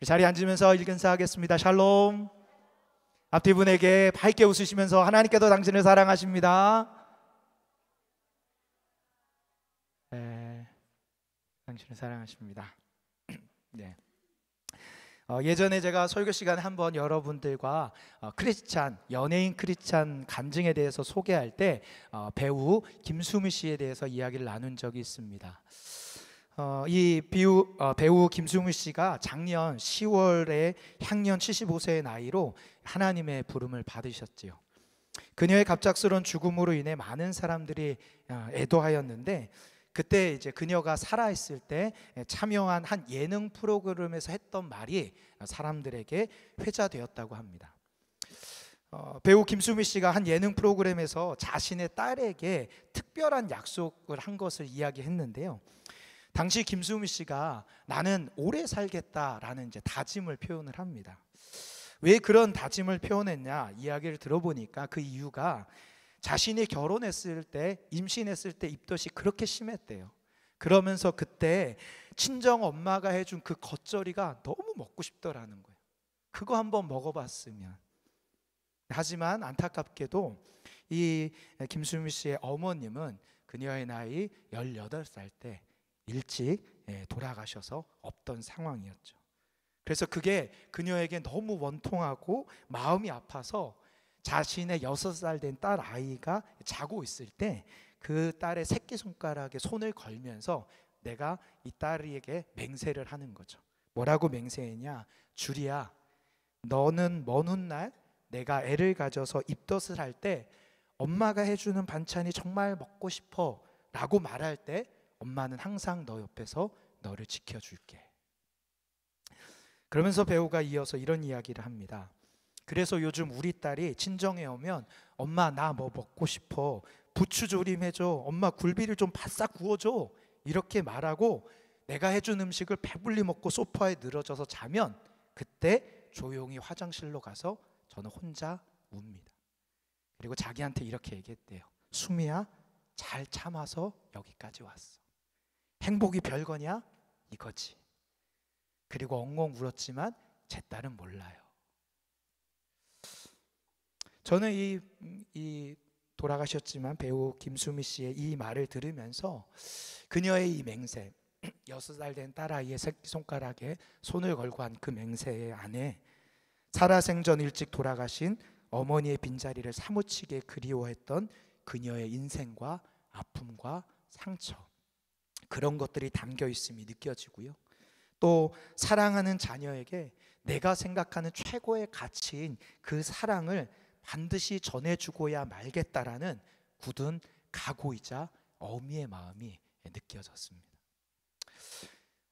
자리에 앉으면서 일근사하겠습니다. 샬롬. 앞뒤 분에게 밝게 웃으시면서 하나님께도 당신을 사랑하십니다. 네, 당신을 사랑하십니다. 네. 예전에 제가 설교 시간에 한번 여러분들과 크리스찬, 연예인 크리스찬 간증에 대해서 소개할 때 배우 김수미 씨에 대해서 이야기를 나눈 적이 있습니다. 이 배우 김수미 씨가 작년 10월에 향년 75세의 나이로 하나님의 부름을 받으셨지요. 그녀의 갑작스러운 죽음으로 인해 많은 사람들이 애도하였는데, 그때 이제 그녀가 살아있을 때 참여한 한 예능 프로그램에서 했던 말이 사람들에게 회자되었다고 합니다. 배우 김수미 씨가 한 예능 프로그램에서 자신의 딸에게 특별한 약속을 한 것을 이야기했는데요. 당시 김수미 씨가 나는 오래 살겠다라는 이제 다짐을 표현을 합니다. 왜 그런 다짐을 표현했냐 이야기를 들어보니까 그 이유가 자신이 결혼했을 때, 임신했을 때 입덧이 그렇게 심했대요. 그러면서 그때 친정 엄마가 해준 그 겉절이가 너무 먹고 싶더라는 거예요. 그거 한번 먹어봤으면. 하지만 안타깝게도 이 김수미 씨의 어머님은 그녀의 나이 18살 때 일찍 돌아가셔서 없던 상황이었죠. 그래서 그게 그녀에게 너무 원통하고 마음이 아파서 자신의 6살 된 딸 아이가 자고 있을 때 그 딸의 새끼손가락에 손을 걸면서 내가 이 딸에게 맹세를 하는 거죠. 뭐라고 맹세했냐? 주리야, 너는 먼 훗날 내가 애를 가져서 입덧을 할 때 엄마가 해주는 반찬이 정말 먹고 싶어 라고 말할 때 엄마는 항상 너 옆에서 너를 지켜줄게. 그러면서 배우가 이어서 이런 이야기를 합니다. 그래서 요즘 우리 딸이 친정에 오면 엄마 나 뭐 먹고 싶어, 부추조림 해줘, 엄마 굴비를 좀 바싹 구워줘 이렇게 말하고 내가 해준 음식을 배불리 먹고 소파에 늘어져서 자면 그때 조용히 화장실로 가서 저는 혼자 웁니다. 그리고 자기한테 이렇게 얘기했대요. 수미야, 잘 참아서 여기까지 왔어. 행복이 별거냐? 이거지. 그리고 엉엉 울었지만 제 딸은 몰라요. 저는 이 돌아가셨지만 배우 김수미 씨의 이 말을 들으면서 그녀의 이 맹세, 6살 된 딸아이의 새끼손가락에 손을 걸고 한 그 맹세의 안에 살아생전 일찍 돌아가신 어머니의 빈자리를 사무치게 그리워했던 그녀의 인생과 아픔과 상처, 그런 것들이 담겨 있음이 느껴지고요. 또 사랑하는 자녀에게 내가 생각하는 최고의 가치인 그 사랑을 반드시 전해주고야 말겠다라는 굳은 각오이자 어미의 마음이 느껴졌습니다.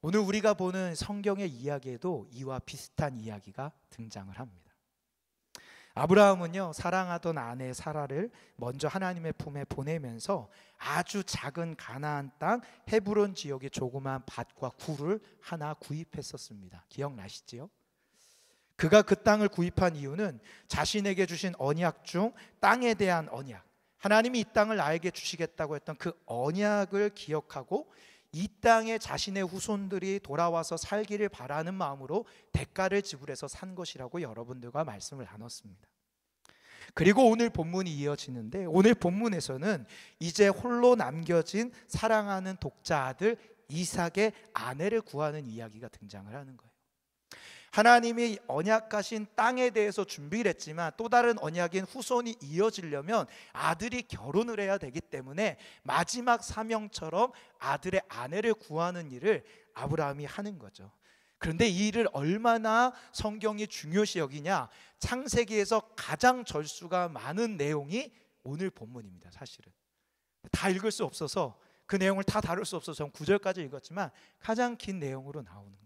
오늘 우리가 보는 성경의 이야기에도 이와 비슷한 이야기가 등장을 합니다. 아브라함은요, 사랑하던 아내 사라를 먼저 하나님의 품에 보내면서 아주 작은 가나안 땅 헤브론 지역의 조그만 밭과 굴을 하나 구입했었습니다. 기억나시지요? 그가 그 땅을 구입한 이유는 자신에게 주신 언약 중 땅에 대한 언약, 하나님이 이 땅을 나에게 주시겠다고 했던 그 언약을 기억하고 이 땅에 자신의 후손들이 돌아와서 살기를 바라는 마음으로 대가를 지불해서 산 것이라고 여러분들과 말씀을 나눴습니다. 그리고 오늘 본문이 이어지는데, 오늘 본문에서는 이제 홀로 남겨진 사랑하는 독자 아들 이삭의 아내를 구하는 이야기가 등장을 하는 거예요. 하나님이 언약하신 땅에 대해서 준비를 했지만 또 다른 언약인 후손이 이어지려면 아들이 결혼을 해야 되기 때문에 마지막 사명처럼 아들의 아내를 구하는 일을 아브라함이 하는 거죠. 그런데 이 일을 얼마나 성경이 중요시 여기냐, 창세기에서 가장 절수가 많은 내용이 오늘 본문입니다. 사실은 다 읽을 수 없어서, 그 내용을 다 다룰 수 없어서 전 9절까지 읽었지만 가장 긴 내용으로 나오는 거죠.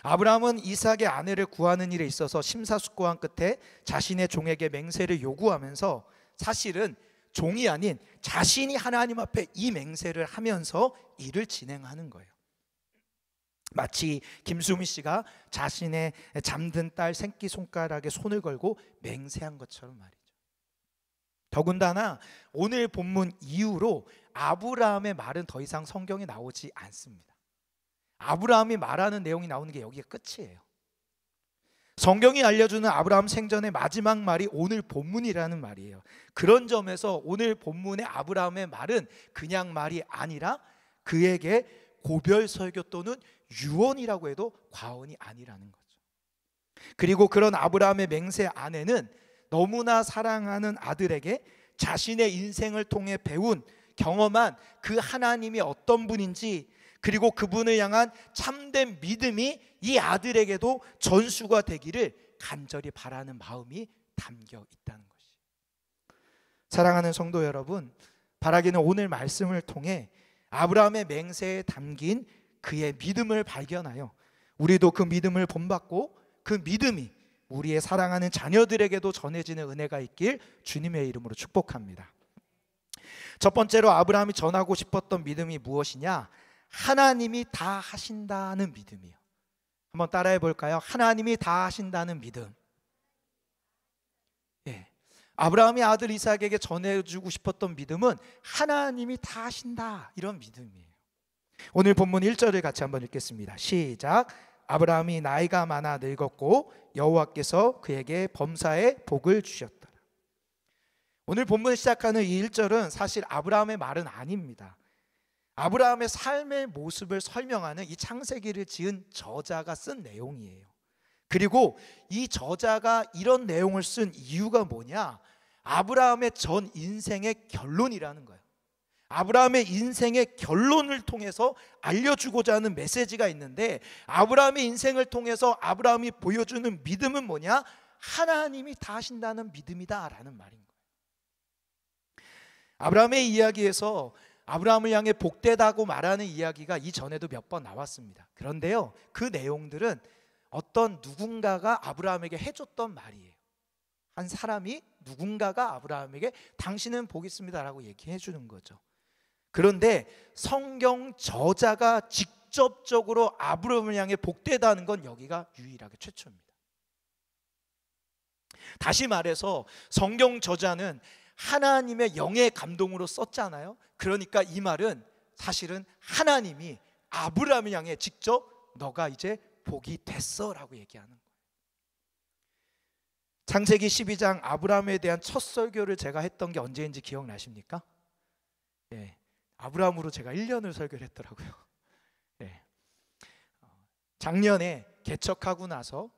아브라함은 이삭의 아내를 구하는 일에 있어서 심사숙고한 끝에 자신의 종에게 맹세를 요구하면서 사실은 종이 아닌 자신이 하나님 앞에 이 맹세를 하면서 일을 진행하는 거예요. 마치 김수미 씨가 자신의 잠든 딸 새끼손가락에 손을 걸고 맹세한 것처럼 말이죠. 더군다나 오늘 본문 이후로 아브라함의 말은 더 이상 성경에 나오지 않습니다. 아브라함이 말하는 내용이 나오는 게 여기가 끝이에요. 성경이 알려주는 아브라함 생전의 마지막 말이 오늘 본문이라는 말이에요. 그런 점에서 오늘 본문의 아브라함의 말은 그냥 말이 아니라 그에게 고별 설교 또는 유언이라고 해도 과언이 아니라는 거죠. 그리고 그런 아브라함의 맹세 안에는 너무나 사랑하는 아들에게 자신의 인생을 통해 배운 경험한 그 하나님이 어떤 분인지, 그리고 그분을 향한 참된 믿음이 이 아들에게도 전수가 되기를 간절히 바라는 마음이 담겨 있다는 것이. 사랑하는 성도 여러분, 바라기는 오늘 말씀을 통해 아브라함의 맹세에 담긴 그의 믿음을 발견하여 우리도 그 믿음을 본받고 그 믿음이 우리의 사랑하는 자녀들에게도 전해지는 은혜가 있길 주님의 이름으로 축복합니다. 첫 번째로 아브라함이 전하고 싶었던 믿음이 무엇이냐? 하나님이 다 하신다는 믿음이요. 한번 따라해 볼까요? 하나님이 다 하신다는 믿음. 예. 아브라함이 아들 이삭에게 전해주고 싶었던 믿음은 하나님이 다 하신다, 이런 믿음이에요. 오늘 본문 1절을 같이 한번 읽겠습니다. 시작. 아브라함이 나이가 많아 늙었고 여호와께서 그에게 범사에 복을 주셨더라. 오늘 본문을 시작하는 이 1절은 사실 아브라함의 말은 아닙니다. 아브라함의 삶의 모습을 설명하는 이 창세기를 지은 저자가 쓴 내용이에요. 그리고 이 저자가 이런 내용을 쓴 이유가 뭐냐? 아브라함의 전 인생의 결론이라는 거예요. 아브라함의 인생의 결론을 통해서 알려주고자 하는 메시지가 있는데, 아브라함의 인생을 통해서 아브라함이 보여주는 믿음은 뭐냐? 하나님이 다 하신다는 믿음이다 라는 말인 거예요. 아브라함의 이야기에서 아브라함을 향해 복되다고 말하는 이야기가 이전에도 몇 번 나왔습니다. 그런데요, 그 내용들은 어떤 누군가가 아브라함에게 해줬던 말이에요. 한 사람이 누군가가 아브라함에게 당신은 복 있습니다 라고 얘기해 주는 거죠. 그런데 성경 저자가 직접적으로 아브라함을 향해 복되다는 건 여기가 유일하게 최초입니다. 다시 말해서 성경 저자는 하나님의 영의 감동으로 썼잖아요. 그러니까 이 말은 사실은 하나님이 아브라함을 향해 직접 너가 이제 복이 됐어 라고 얘기하는 거예요. 창세기 12장 아브라함에 대한 첫 설교를 제가 했던 게 언제인지 기억나십니까? 예, 아브라함으로 제가 1년을 설교를 했더라고요. 예. 작년에 개척하고 나서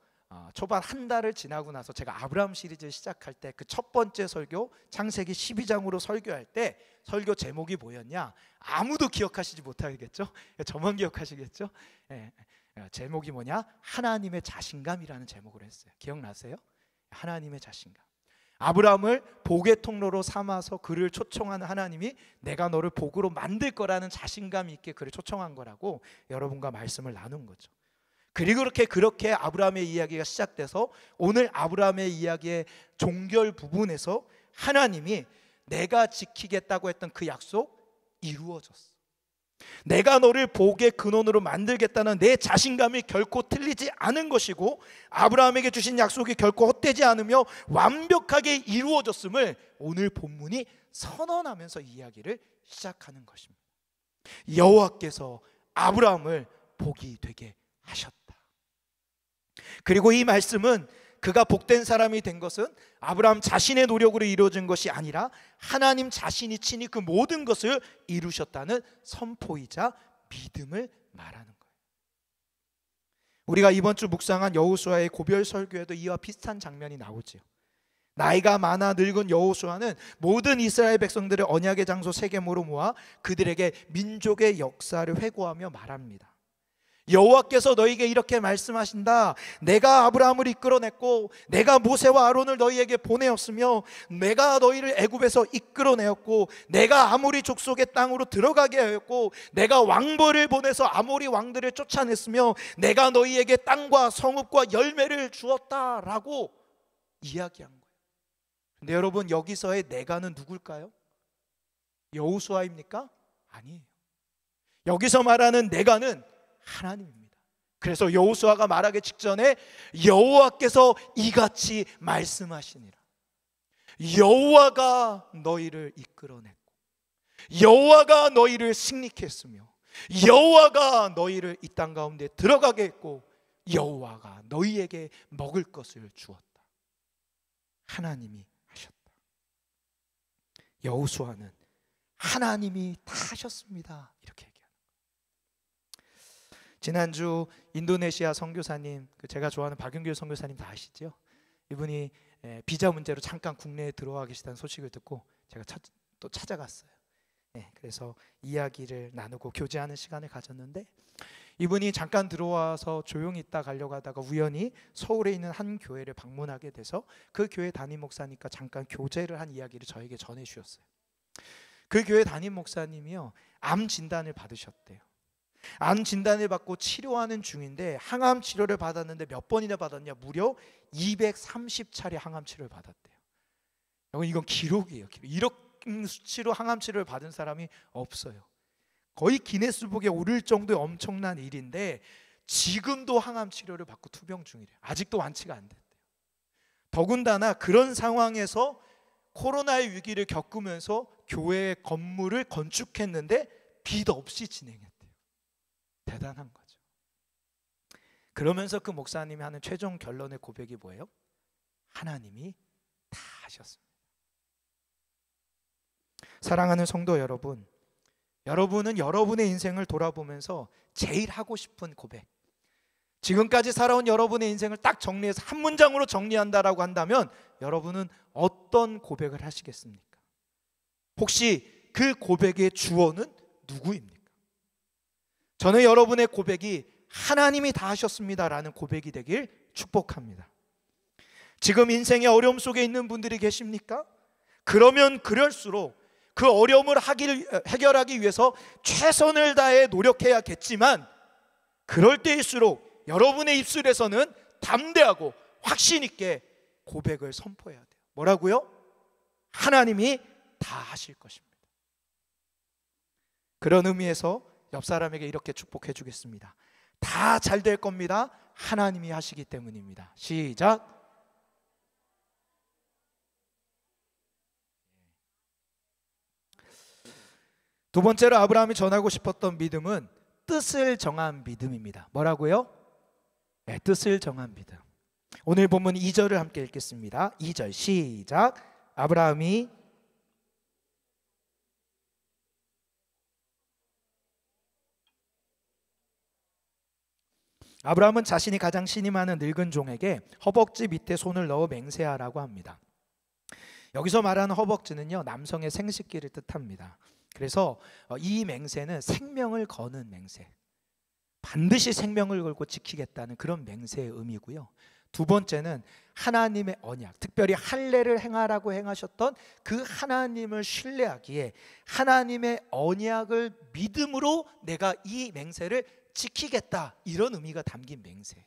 초반 한 달을 지나고 나서 제가 아브라함 시리즈를 시작할 때 그 첫 번째 설교 창세기 12장으로 설교할 때 설교 제목이 뭐였냐? 아무도 기억하시지 못하겠죠? 저만 기억하시겠죠? 예. 제목이 뭐냐? 하나님의 자신감이라는 제목으로 했어요. 기억나세요? 하나님의 자신감. 아브라함을 복의 통로로 삼아서 그를 초청하는 하나님이 내가 너를 복으로 만들 거라는 자신감 있게 그를 초청한 거라고 여러분과 말씀을 나눈 거죠. 그리고 그렇게 아브라함의 이야기가 시작돼서 오늘 아브라함의 이야기의 종결 부분에서 하나님이 내가 지키겠다고 했던 그 약속 이루어졌어. 내가 너를 복의 근원으로 만들겠다는 내 자신감이 결코 틀리지 않은 것이고, 아브라함에게 주신 약속이 결코 헛되지 않으며 완벽하게 이루어졌음을 오늘 본문이 선언하면서 이야기를 시작하는 것입니다. 여호와께서 아브라함을 복이 되게 하셨다. 그리고 이 말씀은 그가 복된 사람이 된 것은 아브라함 자신의 노력으로 이루어진 것이 아니라 하나님 자신이 친히 그 모든 것을 이루셨다는 선포이자 믿음을 말하는 거예요. 우리가 이번 주 묵상한 여호수아의 고별 설교에도 이와 비슷한 장면이 나오죠. 나이가 많아 늙은 여호수아는 모든 이스라엘 백성들을 언약의 장소 세겜으로 모아 그들에게 민족의 역사를 회고하며 말합니다. 여호와께서 너에게 이렇게 말씀하신다. 내가 아브라함을 이끌어냈고 내가 모세와 아론을 너희에게 보내었으며 내가 너희를 애굽에서 이끌어내었고 내가 아모리 족속의 땅으로 들어가게 하였고 내가 왕벌을 보내서 아모리 왕들을 쫓아냈으며 내가 너희에게 땅과 성읍과 열매를 주었다라고 이야기한 거예요. 근데 여러분, 여기서의 내가는 누굴까요? 여호수아입니까? 아니에요. 여기서 말하는 내가는 하나님입니다. 그래서 여호수아가 말하기 직전에 여호와께서 이같이 말씀하시니라. 여호와가 너희를 이끌어냈고 여호와가 너희를 승리케 했으며 여호와가 너희를 이 땅 가운데 들어가게 했고 여호와가 너희에게 먹을 것을 주었다. 하나님이 하셨다. 여호수아는 하나님이 다 하셨습니다, 이렇게 얘기합니다. 지난주 인도네시아 선교사님, 제가 좋아하는 박윤길 선교사님 다 아시죠? 이분이 비자 문제로 잠깐 국내에 들어와 계시다는 소식을 듣고 제가 또 찾아갔어요. 그래서 이야기를 나누고 교제하는 시간을 가졌는데, 이분이 잠깐 들어와서 조용히 있다 가려고 하다가 우연히 서울에 있는 한 교회를 방문하게 돼서 그 교회 담임 목사니까 잠깐 교제를 한 이야기를 저에게 전해 주셨어요. 그 교회 담임 목사님이요, 암 진단을 받으셨대요. 암 진단을 받고 치료하는 중인데 항암 치료를 받았는데 몇 번이나 받았냐? 무려 230차례 항암 치료를 받았대요. 이건 기록이에요, 기록. 이런 수치로 항암 치료를 받은 사람이 없어요. 거의 기네스북에 오를 정도의 엄청난 일인데 지금도 항암 치료를 받고 투병 중이래요. 아직도 완치가 안 됐대요. 더군다나 그런 상황에서 코로나의 위기를 겪으면서 교회 건물을 건축했는데 빚 없이 진행했대요. 대단한 거죠. 그러면서 그 목사님이 하는 최종 결론의 고백이 뭐예요? 하나님이 다 하셨습니다. 사랑하는 성도 여러분, 여러분은 여러분의 인생을 돌아보면서 제일 하고 싶은 고백, 지금까지 살아온 여러분의 인생을 딱 정리해서 한 문장으로 정리한다라고 한다면 여러분은 어떤 고백을 하시겠습니까? 혹시 그 고백의 주어는 누구입니까? 저는 여러분의 고백이 하나님이 다 하셨습니다라는 고백이 되길 축복합니다. 지금 인생의 어려움 속에 있는 분들이 계십니까? 그러면 그럴수록 그 어려움을 해결하기 위해서 최선을 다해 노력해야겠지만, 그럴 때일수록 여러분의 입술에서는 담대하고 확신 있게 고백을 선포해야 돼요. 뭐라고요? 하나님이 다 하실 것입니다. 그런 의미에서 옆 사람에게 이렇게 축복해 주겠습니다. 다 잘 될 겁니다. 하나님이 하시기 때문입니다. 시작. 두 번째로 아브라함이 전하고 싶었던 믿음은 뜻을 정한 믿음입니다. 뭐라고요? 네, 뜻을 정한 믿음. 오늘 본문 2절을 함께 읽겠습니다. 2절 시작. 아브라함은 자신이 가장 신임하는 늙은 종에게 허벅지 밑에 손을 넣어 맹세하라고 합니다. 여기서 말하는 허벅지는요, 남성의 생식기를 뜻합니다. 그래서 이 맹세는 생명을 거는 맹세, 반드시 생명을 걸고 지키겠다는 그런 맹세의 의미고요. 두 번째는 하나님의 언약, 특별히 할례를 행하라고 행하셨던 그 하나님을 신뢰하기에 하나님의 언약을 믿음으로 내가 이 맹세를 지키겠다, 이런 의미가 담긴 맹세예요.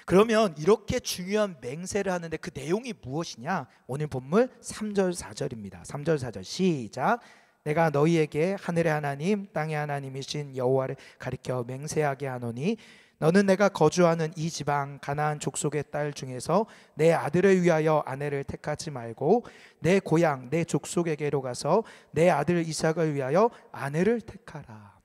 그러면 이렇게 중요한 맹세를 하는데 그 내용이 무엇이냐? 오늘 본문 3절 4절입니다. 3절 4절 시작. 내가 너희에게 하늘의 하나님 땅의 하나님이신 여호와를 가리켜 맹세하게 하노니 너는 내가 거주하는 이 지방 가나안 족속의 딸 중에서 내 아들을 위하여 아내를 택하지 말고 내 고향 내 족속에게로 가서 내 아들 이삭을 위하여 아내를 택하라.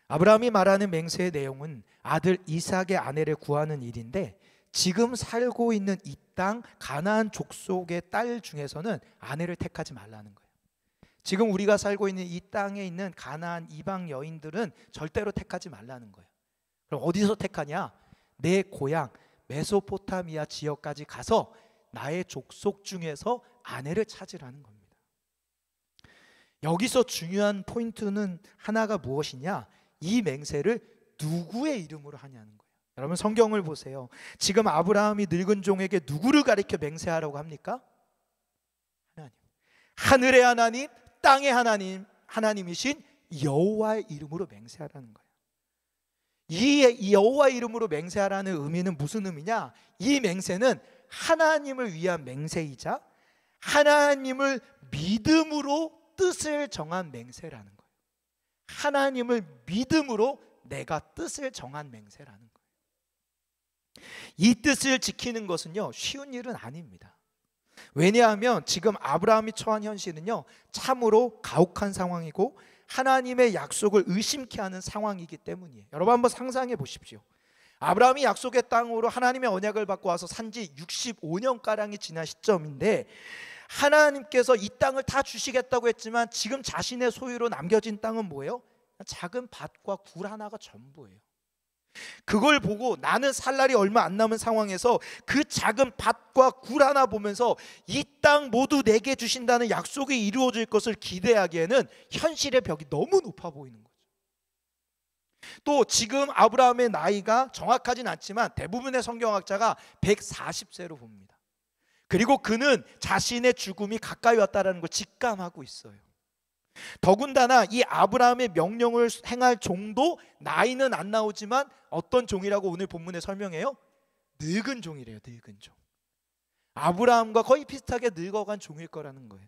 아브라함이 말하는 맹세의 내용은 아들 이삭의 아내를 구하는 일인데, 지금 살고 있는 이 땅 가나안 족속의 딸 중에서는 아내를 택하지 말라는 거예요. 지금 우리가 살고 있는 이 땅에 있는 가나안 이방 여인들은 절대로 택하지 말라는 거예요. 그럼 어디서 택하냐? 내 고향 메소포타미아 지역까지 가서 나의 족속 중에서 아내를 찾으라는 겁니다. 여기서 중요한 포인트는 하나가 무엇이냐? 이 맹세를 누구의 이름으로 하냐는 거예요. 여러분 성경을 보세요. 지금 아브라함이 늙은 종에게 누구를 가리켜 맹세하라고 합니까? 하나님, 하늘의 하나님, 땅의 하나님, 하나님이신 여호와의 이름으로 맹세하라는 거예요. 이 여호와의 이름으로 맹세하라는 의미는 무슨 의미냐? 이 맹세는 하나님을 위한 맹세이자 하나님을 믿음으로 뜻을 정한 맹세라는 거예요. 하나님을 믿음으로 내가 뜻을 정한 맹세라는 거예요. 이 뜻을 지키는 것은요, 쉬운 일은 아닙니다. 왜냐하면 지금 아브라함이 처한 현실은요, 참으로 가혹한 상황이고 하나님의 약속을 의심케 하는 상황이기 때문이에요. 여러분 한번 상상해 보십시오. 아브라함이 약속의 땅으로 하나님의 언약을 받고 와서 산지 65년가량이 지난 시점인데, 하나님께서 이 땅을 다 주시겠다고 했지만 지금 자신의 소유로 남겨진 땅은 뭐예요? 작은 밭과 굴 하나가 전부예요. 그걸 보고 나는 살 날이 얼마 안 남은 상황에서 그 작은 밭과 굴 하나 보면서 이 땅 모두 내게 주신다는 약속이 이루어질 것을 기대하기에는 현실의 벽이 너무 높아 보이는 거죠. 또 지금 아브라함의 나이가 정확하진 않지만 대부분의 성경학자가 140세로 봅니다. 그리고 그는 자신의 죽음이 가까이 왔다는 걸 직감하고 있어요. 더군다나 이 아브라함의 명령을 행할 종도 나이는 안 나오지만 어떤 종이라고 오늘 본문에 설명해요? 늙은 종이래요. 늙은 종. 아브라함과 거의 비슷하게 늙어간 종일 거라는 거예요.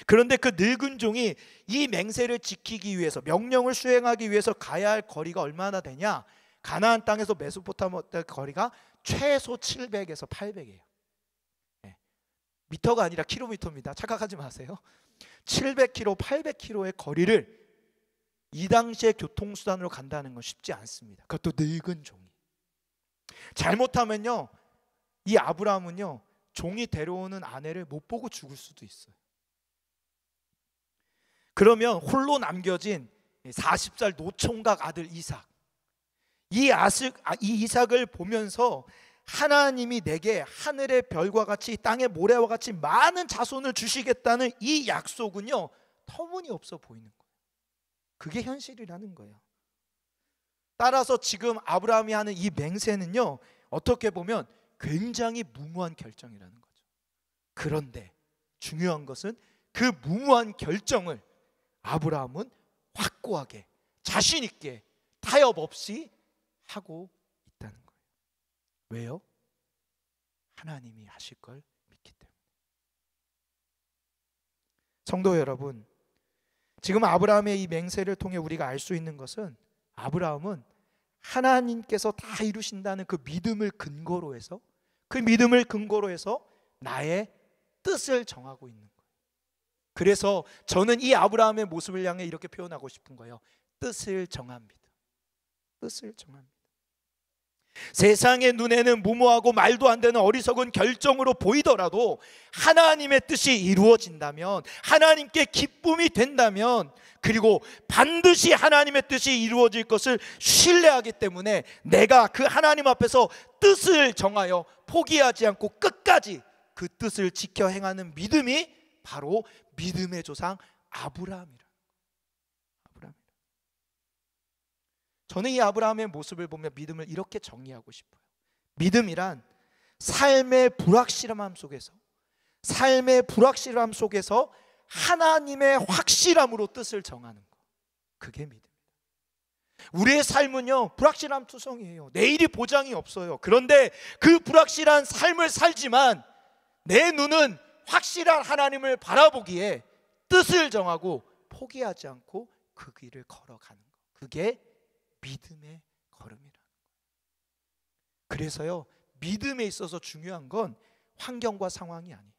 그런데 그 늙은 종이 이 맹세를 지키기 위해서, 명령을 수행하기 위해서 가야 할 거리가 얼마나 되냐? 가나안 땅에서 메소포타미아 거리가 최소 700에서 800이에요. 미터가 아니라 킬로미터입니다. 착각하지 마세요. 700km, 800km의 거리를 이 당시의 교통수단으로 간다는 건 쉽지 않습니다. 그것도 늙은 종이. 잘못하면요, 이 아브라함은요, 종이 데려오는 아내를 못 보고 죽을 수도 있어요. 그러면 홀로 남겨진 40살 노총각 아들 이삭, 이 이삭을 보면서 하나님이 내게 하늘의 별과 같이 땅의 모래와 같이 많은 자손을 주시겠다는 이 약속은요, 터무니없어 보이는 거예요. 그게 현실이라는 거예요. 따라서 지금 아브라함이 하는 이 맹세는요, 어떻게 보면 굉장히 무모한 결정이라는 거죠. 그런데 중요한 것은 그 무모한 결정을 아브라함은 확고하게, 자신 있게, 타협 없이 하고 있다는 거예요. 왜요? 하나님이 하실 걸 믿기 때문에. 성도 여러분, 지금 아브라함의 이 맹세를 통해 우리가 알 수 있는 것은, 아브라함은 하나님께서 다 이루신다는 그 믿음을 근거로 해서, 나의 뜻을 정하고 있는 거예요. 그래서 저는 이 아브라함의 모습을 향해 이렇게 표현하고 싶은 거예요. 뜻을 정합니다. 뜻을 정합니다. 세상의 눈에는 무모하고 말도 안 되는 어리석은 결정으로 보이더라도 하나님의 뜻이 이루어진다면, 하나님께 기쁨이 된다면, 그리고 반드시 하나님의 뜻이 이루어질 것을 신뢰하기 때문에 내가 그 하나님 앞에서 뜻을 정하여 포기하지 않고 끝까지 그 뜻을 지켜 행하는 믿음이 바로 믿음의 조상 아브라함이라. 저는 이 아브라함의 모습을 보며 믿음을 이렇게 정의하고 싶어요. 믿음이란 삶의 불확실함 속에서 하나님의 확실함으로 뜻을 정하는 것, 그게 믿음입니다. 우리의 삶은요, 불확실함 투성이에요. 내일이 보장이 없어요. 그런데 그 불확실한 삶을 살지만 내 눈은 확실한 하나님을 바라보기에 뜻을 정하고 포기하지 않고 그 길을 걸어가는 것, 그게 믿음의 걸음이라는 거예요. 그래서요, 믿음에 있어서 중요한 건 환경과 상황이 아니에요.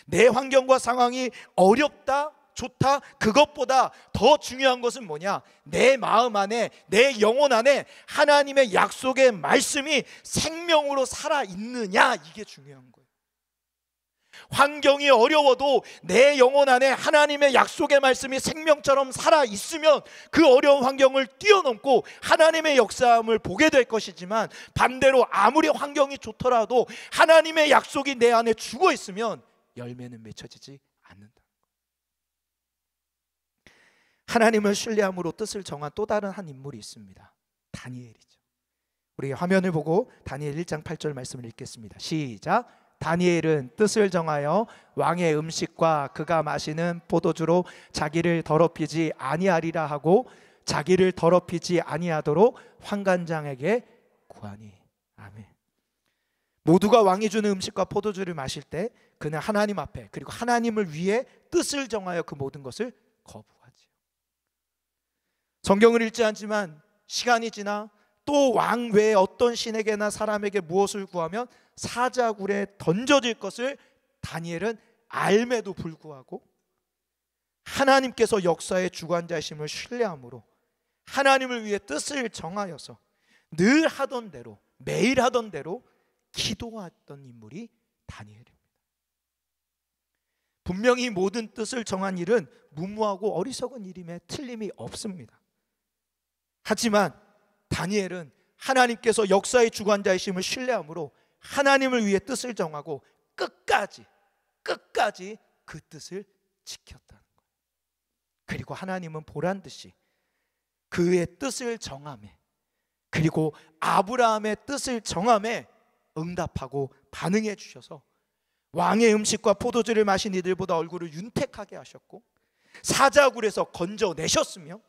내 환경과 상황이 어렵다, 좋다, 그것보다 더 중요한 것은 뭐냐? 내 마음 안에, 내 영혼 안에 하나님의 약속의 말씀이 생명으로 살아있느냐, 이게 중요한 거예요. 환경이 어려워도 내 영혼 안에 하나님의 약속의 말씀이 생명처럼 살아있으면 그 어려운 환경을 뛰어넘고 하나님의 역사함을 보게 될 것이지만, 반대로 아무리 환경이 좋더라도 하나님의 약속이 내 안에 죽어있으면 열매는 맺혀지지 않는다. 하나님을 신뢰함으로 뜻을 정한 또 다른 한 인물이 있습니다. 다니엘이죠. 우리 화면을 보고 다니엘 1장 8절 말씀을 읽겠습니다. 시작. 다니엘은 뜻을 정하여 왕의 음식과 그가 마시는 포도주로 자기를 더럽히지 아니하리라 하고 자기를 더럽히지 아니하도록 환관장에게 구하니. 아멘. 모두가 왕이 주는 음식과 포도주를 마실 때 그는 하나님 앞에, 그리고 하나님을 위해 뜻을 정하여 그 모든 것을 거부하지. 성경을 읽지 않지만 시간이 지나 또 왕 외에 어떤 신에게나 사람에게 무엇을 구하면 사자굴에 던져질 것을 다니엘은 알매도 불구하고 하나님께서 역사의 주관자이심을 신뢰함으로 하나님을 위해 뜻을 정하여서 늘 하던 대로, 매일 하던 대로 기도했던 인물이 다니엘입니다. 분명히 모든 뜻을 정한 일은 무모하고 어리석은 일임에 틀림이 없습니다. 하지만 다니엘은 하나님께서 역사의 주관자이심을 신뢰함으로 하나님을 위해 뜻을 정하고 끝까지 그 뜻을 지켰다는 거예요. 그리고 하나님은 보란듯이 그의 뜻을 정함에, 그리고 아브라함의 뜻을 정함에 응답하고 반응해 주셔서 왕의 음식과 포도주를 마신 이들보다 얼굴을 윤택하게 하셨고 사자굴에서 건져내셨으며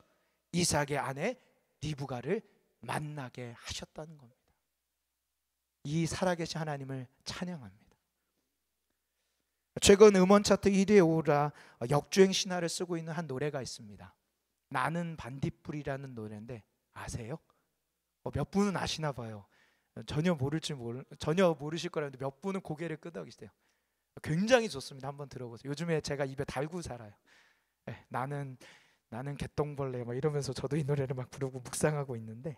이삭의 아내 리브가를 만나게 하셨다는 겁니다. 이 살아계신 하나님을 찬양합니다. 최근 음원 차트 1위에 오르라 역주행 신화를 쓰고 있는 한 노래가 있습니다. 나는 반딧불이라는 노래인데 아세요? 몇 분은 아시나 봐요. 전혀 모르실 거라는데 몇 분은 고개를 끄덕이세요. 굉장히 좋습니다. 한번 들어보세요. 요즘에 제가 입에 달고 살아요. 네, 나는 개똥벌레 막 이러면서 저도 이 노래를 막 부르고 묵상하고 있는데,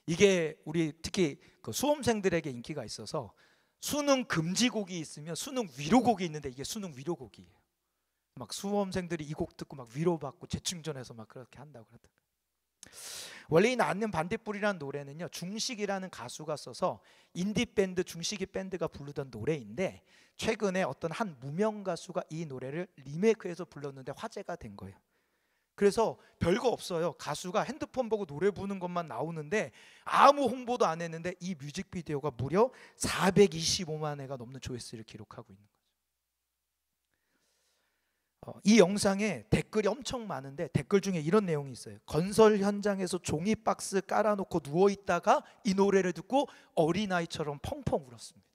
이게 우리 특히 그 수험생들에게 인기가 있어서 수능 금지곡이 있으면 수능 위로곡이 있는데 이게 수능 위로곡이에요. 막 수험생들이 이 곡 듣고 막 위로받고 재충전해서 막 그렇게 한다고 그러더라고요. 원래 이 나는 반딧불이라는 노래는요, 중식이라는 가수가 써서 인디밴드 중식이 밴드가 부르던 노래인데 최근에 어떤 한 무명 가수가 이 노래를 리메이크해서 불렀는데 화제가 된 거예요. 그래서 별거 없어요. 가수가 핸드폰 보고 노래 부르는 것만 나오는데 아무 홍보도 안 했는데 이 뮤직비디오가 무려 425만 회가 넘는 조회수를 기록하고 있는 거죠. 이 영상에 댓글이 엄청 많은데 댓글 중에 이런 내용이 있어요. 건설 현장에서 종이 박스 깔아놓고 누워있다가 이 노래를 듣고 어린아이처럼 펑펑 울었습니다.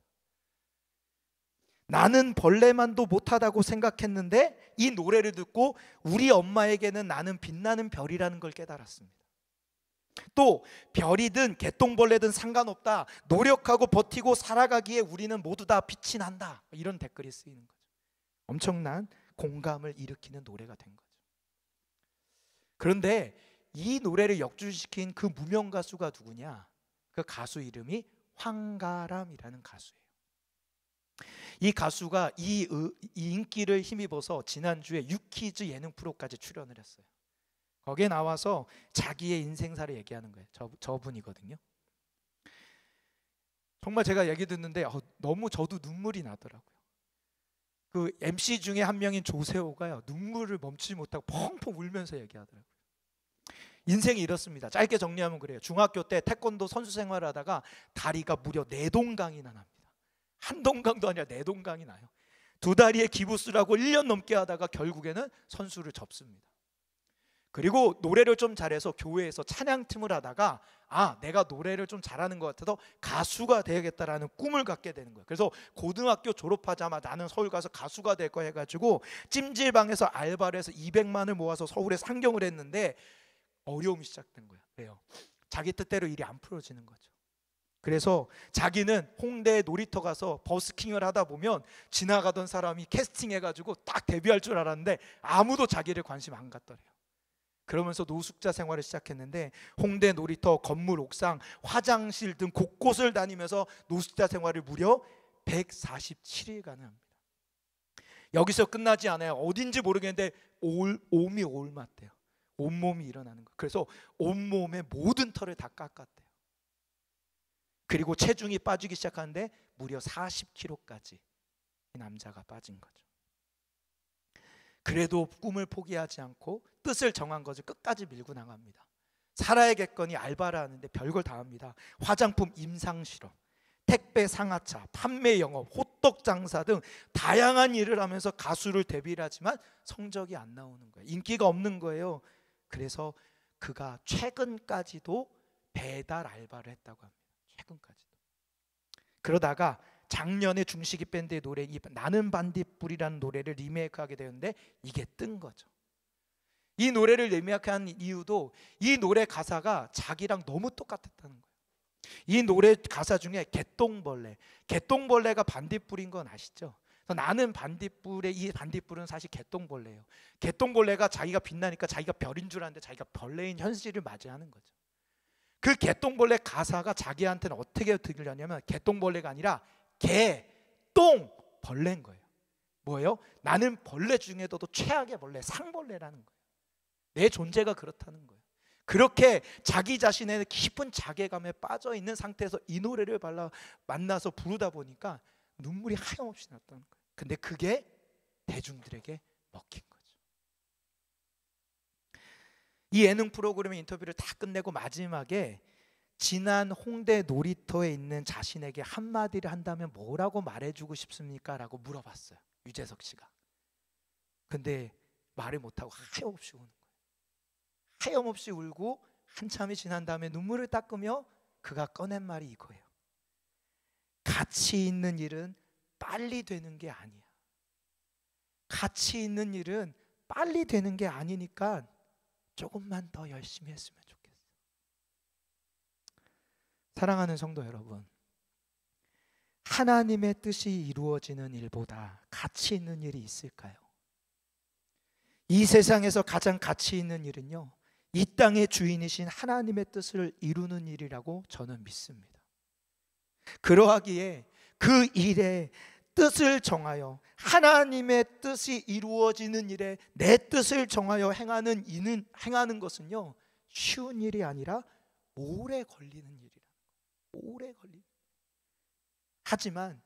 나는 벌레만도 못하다고 생각했는데 이 노래를 듣고 우리 엄마에게는 나는 빛나는 별이라는 걸 깨달았습니다. 또 별이든 개똥벌레든 상관없다, 노력하고 버티고 살아가기에 우리는 모두 다 빛이 난다, 이런 댓글이 쓰이는 거죠. 엄청난 공감을 일으키는 노래가 된 거죠. 그런데 이 노래를 역주시킨 그 무명 가수가 누구냐? 그 가수 이름이 황가람이라는 가수예요. 이 가수가 이 인기를 힘입어서 지난주에 유퀴즈 예능 프로까지 출연을 했어요. 거기에 나와서 자기의 인생사를 얘기하는 거예요. 저분이거든요. 정말 제가 얘기 듣는데 너무 저도 눈물이 나더라고요. 그 MC 중에 한 명인 조세호가요, 눈물을 멈추지 못하고 펑펑 울면서 얘기하더라고요. 인생이 이렇습니다. 짧게 정리하면 그래요. 중학교 때 태권도 선수 생활을 하다가 다리가 무려 4동강이나 납니다. 한 동강도 아니라 4동강이 나요. 두 다리에 기부스라고 1년 넘게 하다가 결국에는 선수를 접습니다. 그리고 노래를 좀 잘해서 교회에서 찬양팀을 하다가 내가 노래를 좀 잘하는 것 같아서 가수가 되야겠다라는 꿈을 갖게 되는 거예요. 그래서 고등학교 졸업하자마자 나는 서울 가서 가수가 될 거야 해가지고 찜질방에서 알바를 해서 200만을 모아서 서울에 상경을 했는데 어려움이 시작된 거예요. 왜요? 자기 뜻대로 일이 안 풀어지는 거죠. 그래서 자기는 홍대 놀이터 가서 버스킹을 하다 보면 지나가던 사람이 캐스팅해가지고 딱 데뷔할 줄 알았는데 아무도 자기를 관심 안 갖더래요. 그러면서 노숙자 생활을 시작했는데 홍대 놀이터, 건물 옥상, 화장실 등 곳곳을 다니면서 노숙자 생활을 무려 147일간을 합니다. 여기서 끝나지 않아요. 어딘지 모르겠는데 옴이 올맞대요. 온몸이 일어나는 거예요. 그래서 온몸의 모든 털을 다 깎았대요. 그리고 체중이 빠지기 시작하는데 무려 40kg까지 이 남자가 빠진 거죠. 그래도 꿈을 포기하지 않고 뜻을 정한 것을 끝까지 밀고 나갑니다. 살아야겠거니 알바를 하는데 별걸 다 합니다. 화장품 임상 실험, 택배 상하차, 판매 영업, 호떡 장사 등 다양한 일을 하면서 가수를 데뷔를 하지만 성적이 안 나오는 거예요. 인기가 없는 거예요. 그래서 그가 최근까지도 배달 알바를 했다고 합니다. 최근까지도. 그러다가 작년에 중식이 밴드의 노래 나는 반딧불이라는 노래를 리메이크하게 되었는데 이게 뜬 거죠. 이 노래를 리메이크한 이유도 이 노래 가사가 자기랑 너무 똑같았다는 거예요. 이 노래 가사 중에 개똥벌레가 반딧불인 건 아시죠? 나는 반딧불의 이 반딧불은 사실 개똥벌레예요. 개똥벌레가 자기가 빛나니까 자기가 별인 줄 아는데 자기가 벌레인 현실을 맞이하는 거죠. 그 개똥벌레 가사가 자기한테는 어떻게 들리냐면 개똥벌레가 아니라 개똥벌레인 거예요. 뭐예요? 나는 벌레 중에도 최악의 벌레, 상벌레라는 거예요. 내 존재가 그렇다는 거예요. 그렇게 자기 자신의 깊은 자괴감에 빠져 있는 상태에서 이 노래를 만나서 부르다 보니까 눈물이 하염없이 났다는 거예요. 근데 그게 대중들에게 먹힌 거죠. 이 예능 프로그램의 인터뷰를 다 끝내고 마지막에 지난 홍대 놀이터에 있는 자신에게 한마디를 한다면 뭐라고 말해주고 싶습니까? 라고 물어봤어요, 유재석 씨가. 근데 말을 못하고 하염없이 우는 거예요. 하염없이 울고 한참이 지난 다음에 눈물을 닦으며 그가 꺼낸 말이 이거예요. 가치 있는 일은 빨리 되는 게 아니야. 가치 있는 일은 빨리 되는 게 아니니까 조금만 더 열심히 했으면 좋겠어. 사랑하는 성도 여러분, 하나님의 뜻이 이루어지는 일보다 가치 있는 일이 있을까요? 이 세상에서 가장 가치 있는 일은요, 이 땅의 주인이신 하나님의 뜻을 이루는 일이라고 저는 믿습니다. 그러하기에 그 일에 뜻을 정하여 하나님의 뜻이 이루어지는 일에 내 뜻을 정하여 행하는 것은요, 쉬운 일이 아니라 오래 걸리는 일이라. 오래 걸리는. 하지만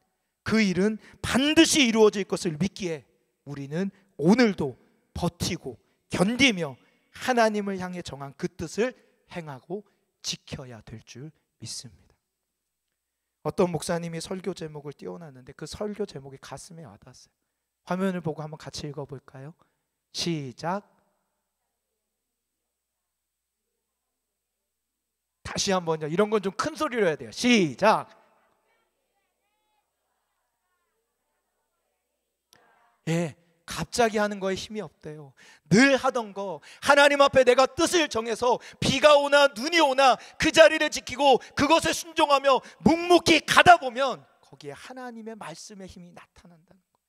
그 일은 반드시 이루어질 것을 믿기에 우리는 오늘도 버티고 견디며 하나님을 향해 정한 그 뜻을 행하고 지켜야 될 줄 믿습니다. 어떤 목사님이 설교 제목을 띄워놨는데 그 설교 제목이 가슴에 와닿았어요. 화면을 보고 한번 같이 읽어볼까요? 시작. 다시 한번요. 이런 건 좀 큰 소리로 해야 돼요. 시작. 예, 갑자기 하는 거에 힘이 없대요. 늘 하던 거, 하나님 앞에 내가 뜻을 정해서 비가 오나 눈이 오나 그 자리를 지키고 그것에 순종하며 묵묵히 가다 보면 거기에 하나님의 말씀의 힘이 나타난다는 거예요.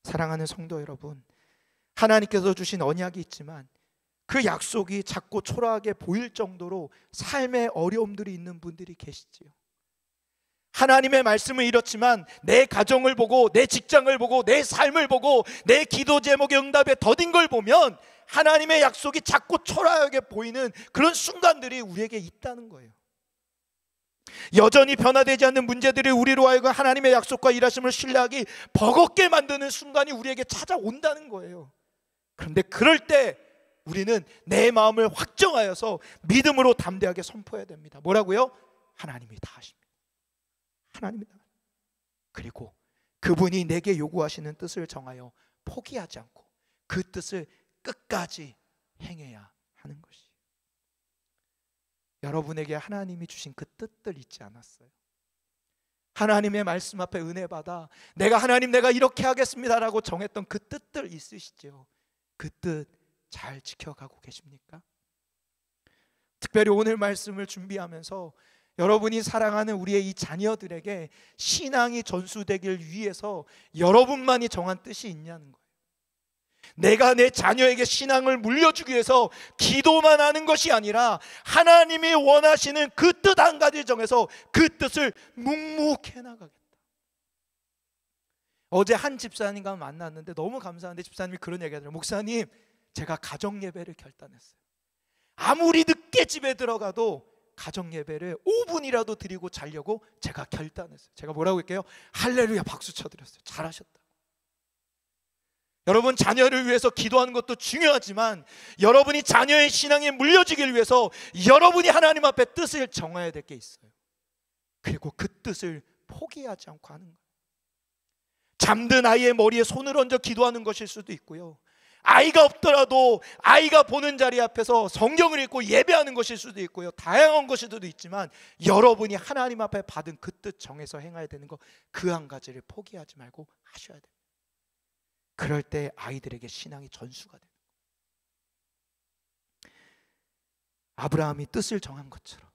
사랑하는 성도 여러분, 하나님께서 주신 언약이 있지만 그 약속이 작고 초라하게 보일 정도로 삶의 어려움들이 있는 분들이 계시지요. 하나님의 말씀은 이렇지만 내 가정을 보고 내 직장을 보고 내 삶을 보고 내 기도 제목의 응답에 더딘 걸 보면 하나님의 약속이 작고 초라하게 보이는 그런 순간들이 우리에게 있다는 거예요. 여전히 변화되지 않는 문제들이 우리로 하여금 하나님의 약속과 일하심을 신뢰하기 버겁게 만드는 순간이 우리에게 찾아온다는 거예요. 그런데 그럴 때 우리는 내 마음을 확정하여서 믿음으로 담대하게 선포해야 됩니다. 뭐라고요? 하나님이 다 하십니다. 하나님이 다. 그리고 그분이 내게 요구하시는 뜻을 정하여 포기하지 않고 그 뜻을 끝까지 행해야 하는 것이에요. 여러분에게 하나님이 주신 그 뜻들 있지 않았어요? 하나님의 말씀 앞에 은혜 받아 내가 이렇게 하겠습니다라고 정했던 그 뜻들 있으시죠? 그 뜻 잘 지켜가고 계십니까? 특별히 오늘 말씀을 준비하면서 여러분이 사랑하는 우리의 이 자녀들에게 신앙이 전수되길 위해서 여러분만이 정한 뜻이 있냐는 거예요. 내가 내 자녀에게 신앙을 물려주기 위해서 기도만 하는 것이 아니라 하나님이 원하시는 그 뜻 한 가지 정해서 그 뜻을 묵묵히 나가겠다. 어제 한 집사님과 만났는데 너무 감사한데 집사님이 그런 얘기 하더라고요. 목사님, 제가 가정 예배를 결단했어요. 아무리 늦게 집에 들어가도 가정 예배를 5분이라도 드리고 자려고 제가 결단했어요. 제가 뭐라고 할게요? 할렐루야 박수 쳐드렸어요. 잘하셨다. 여러분, 자녀를 위해서 기도하는 것도 중요하지만 여러분이 자녀의 신앙에 물려지길 위해서 여러분이 하나님 앞에 뜻을 정해야 될 게 있어요. 그리고 그 뜻을 포기하지 않고 하는 거예요. 잠든 아이의 머리에 손을 얹어 기도하는 것일 수도 있고요, 아이가 없더라도 아이가 보는 자리 앞에서 성경을 읽고 예배하는 것일 수도 있고요, 다양한 것일 수도 있지만 여러분이 하나님 앞에 받은 그 뜻 정해서 행해야 되는 거, 그 한 가지를 포기하지 말고 하셔야 돼요. 그럴 때 아이들에게 신앙이 전수가 돼요. 아브라함이 뜻을 정한 것처럼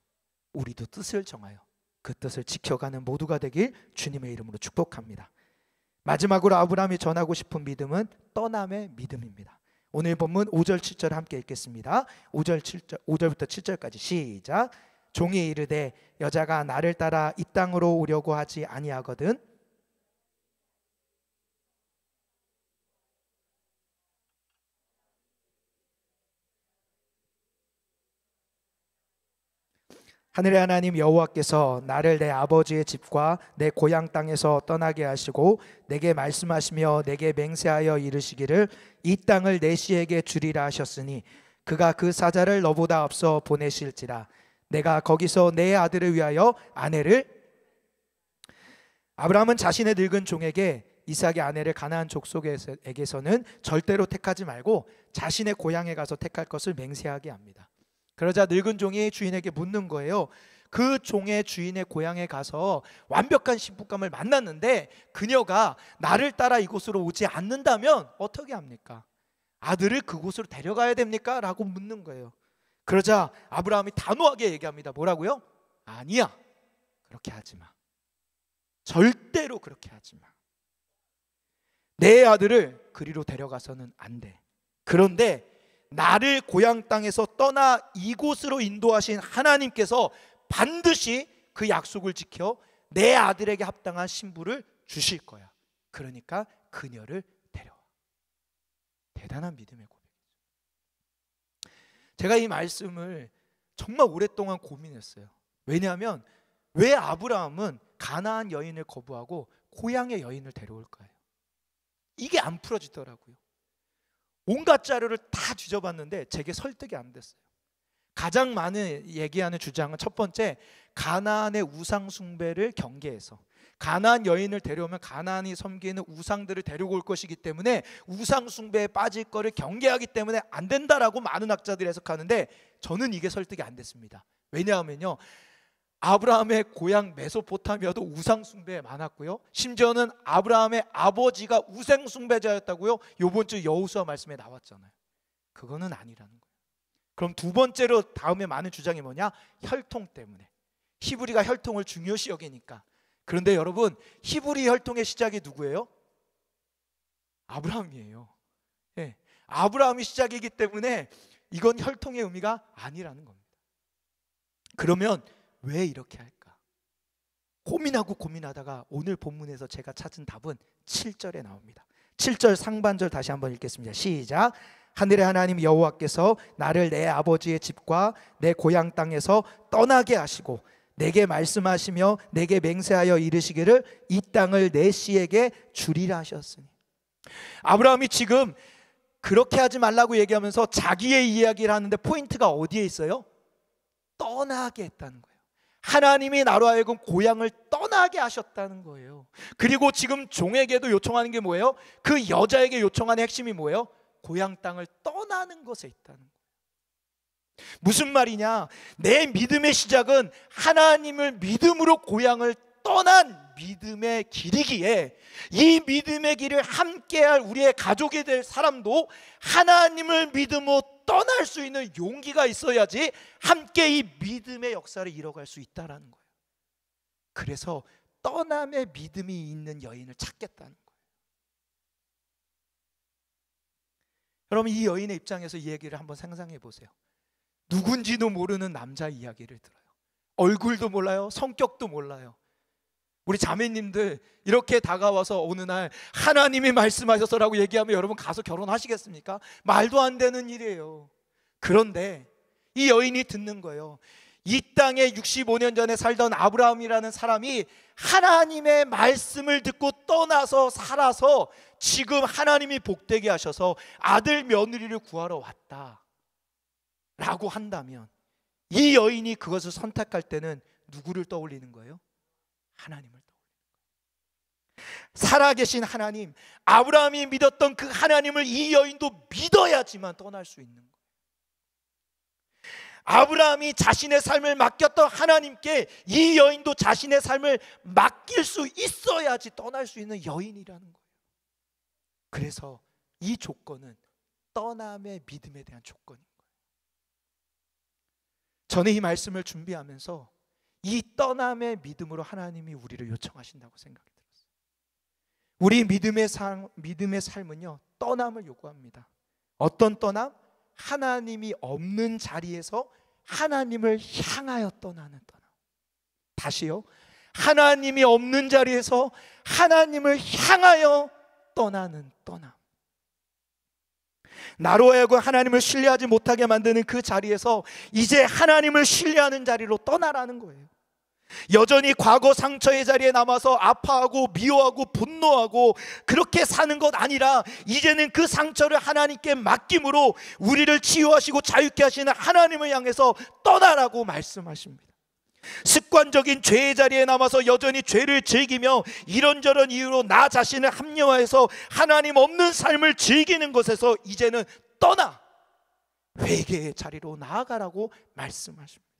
우리도 뜻을 정하여 그 뜻을 지켜가는 모두가 되길 주님의 이름으로 축복합니다. 마지막으로 아브라함이 전하고 싶은 믿음은 떠남의 믿음입니다. 오늘 본문 5절 7절 함께 읽겠습니다. 5절부터 7절까지 시작. 종이 이르되 여자가 나를 따라 이 땅으로 오려고 하지 아니하거든 하늘의 하나님 여호와께서 나를 내 아버지의 집과 내 고향 땅에서 떠나게 하시고 내게 말씀하시며 내게 맹세하여 이르시기를 이 땅을 내 씨에게 주리라 하셨으니 그가 그 사자를 너보다 앞서 보내실지라. 내가 거기서 내 아들을 위하여 아내를 아브라함은 자신의 늙은 종에게 이삭의 아내를 가나안 족속에게서는 절대로 택하지 말고 자신의 고향에 가서 택할 것을 맹세하게 합니다. 그러자 늙은 종이 주인에게 묻는 거예요. 그 종의 주인의 고향에 가서 완벽한 신부감을 만났는데 그녀가 나를 따라 이곳으로 오지 않는다면 어떻게 합니까? 아들을 그곳으로 데려가야 됩니까? 라고 묻는 거예요. 그러자 아브라함이 단호하게 얘기합니다. 뭐라고요? 아니야, 그렇게 하지 마. 절대로 그렇게 하지 마. 내 아들을 그리로 데려가서는 안 돼. 그런데 나를 고향 땅에서 떠나 이곳으로 인도하신 하나님께서 반드시 그 약속을 지켜 내 아들에게 합당한 신부를 주실 거야. 그러니까 그녀를 데려와. 대단한 믿음의 고백이죠. 제가 이 말씀을 정말 오랫동안 고민했어요. 왜냐하면 왜 아브라함은 가나안 여인을 거부하고 고향의 여인을 데려올까요? 이게 안 풀어지더라고요. 온갖 자료를 다 뒤져봤는데 제게 설득이 안 됐어요. 가장 많은 얘기하는 주장은 첫 번째, 가나안의 우상 숭배를 경계해서 가나안 여인을 데려오면 가나안이 섬기는 우상들을 데리고 올 것이기 때문에 우상 숭배에 빠질 거를 경계하기 때문에 안 된다라고 많은 학자들이 해석하는데 저는 이게 설득이 안 됐습니다. 왜냐하면요, 아브라함의 고향 메소포타미아도 우상 숭배 많았고요, 심지어는 아브라함의 아버지가 우상 숭배자였다고요 이번 주 여호수아 말씀에 나왔잖아요. 그거는 아니라는 거예요. 그럼 두 번째로 다음에 많은 주장이 뭐냐? 혈통 때문에. 히브리가 혈통을 중요시 여기니까. 그런데 여러분, 히브리 혈통의 시작이 누구예요? 아브라함이에요. 예, 아브라함이 시작이기 때문에 이건 혈통의 의미가 아니라는 겁니다. 그러면 왜 이렇게 할까? 고민하고 고민하다가 오늘 본문에서 제가 찾은 답은 7절에 나옵니다. 7절 상반절 다시 한번 읽겠습니다. 시작. 하늘의 하나님 여호와께서 나를 내 아버지의 집과 내 고향 땅에서 떠나게 하시고 내게 말씀하시며 내게 맹세하여 이르시기를 이 땅을 내 씨에게 주리라 하셨으니. 아브라함이 지금 그렇게 하지 말라고 얘기하면서 자기의 이야기를 하는데 포인트가 어디에 있어요? 떠나게 했다는 거예요. 하나님이 나로 하여금 고향을 떠나게 하셨다는 거예요. 그리고 지금 종에게도 요청하는 게 뭐예요? 그 여자에게 요청하는 핵심이 뭐예요? 고향 땅을 떠나는 것에 있다는 거예요. 무슨 말이냐? 내 믿음의 시작은 하나님을 믿음으로 고향을 떠난 믿음의 길이기에 이 믿음의 길을 함께할 우리의 가족이 될 사람도 하나님을 믿음으로 떠날 수 있는 용기가 있어야지 함께 이 믿음의 역사를 이뤄갈 수 있다는 거예요. 그래서 떠남의 믿음이 있는 여인을 찾겠다는 거예요. 여러분, 이 여인의 입장에서 이 얘기를 한번 상상해 보세요. 누군지도 모르는 남자 이야기를 들어요. 얼굴도 몰라요, 성격도 몰라요. 우리 자매님들 이렇게 다가와서 어느 날 하나님이 말씀하셔서라고 얘기하면 여러분 가서 결혼하시겠습니까? 말도 안 되는 일이에요. 그런데 이 여인이 듣는 거예요. 이 땅에 65년 전에 살던 아브라함이라는 사람이 하나님의 말씀을 듣고 떠나서 살아서 지금 하나님이 복되게 하셔서 아들 며느리를 구하러 왔다 라고 한다면 이 여인이 그것을 선택할 때는 누구를 떠올리는 거예요? 하나님을 떠올리는 거예요. 살아계신 하나님, 아브라함이 믿었던 그 하나님을 이 여인도 믿어야지만 떠날 수 있는 거예요. 아브라함이 자신의 삶을 맡겼던 하나님께 이 여인도 자신의 삶을 맡길 수 있어야지 떠날 수 있는 여인이라는 거예요. 그래서 이 조건은 떠남의 믿음에 대한 조건인 거예요. 저는 이 말씀을 준비하면서 이 떠남의 믿음으로 하나님이 우리를 요청하신다고 생각이 들었어요. 우리 믿음의 삶은요, 떠남을 요구합니다. 어떤 떠남? 하나님이 없는 자리에서 하나님을 향하여 떠나는 떠남. 다시요, 하나님이 없는 자리에서 하나님을 향하여 떠나는 떠남. 나로 하여금 하나님을 신뢰하지 못하게 만드는 그 자리에서 이제 하나님을 신뢰하는 자리로 떠나라는 거예요. 여전히 과거 상처의 자리에 남아서 아파하고 미워하고 분노하고 그렇게 사는 것 아니라 이제는 그 상처를 하나님께 맡김으로 우리를 치유하시고 자유케 하시는 하나님을 향해서 떠나라고 말씀하십니다. 습관적인 죄의 자리에 남아서 여전히 죄를 즐기며 이런저런 이유로 나 자신을 합리화해서 하나님 없는 삶을 즐기는 것에서 이제는 떠나 회개의 자리로 나아가라고 말씀하십니다.